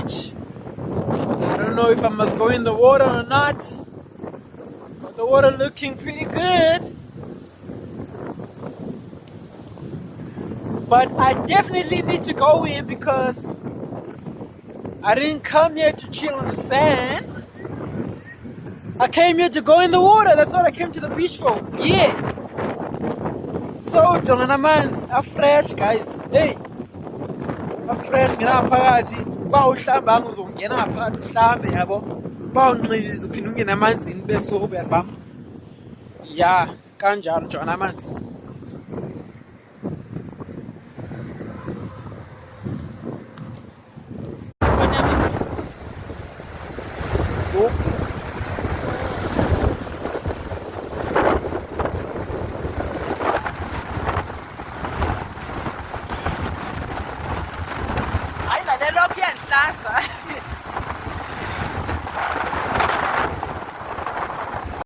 beach. I don't know if I must go in the water or not. But the water looking pretty good. But I definitely need to go in because I didn't come here to chill on the sand. I came here to go in the water. That's what I came to the beach for. Yeah. So, Jonah Mans, are fresh, guys. Hey. Are fresh, nginaphakathi. Bawuhlamba ngizongena phakathi uhlambe yabo. Bawunxilile uphinde ungena emanzini bese uyabamba. Yeah, kanjalo Jonah Mans. Hayi la lokho iyanhlasa.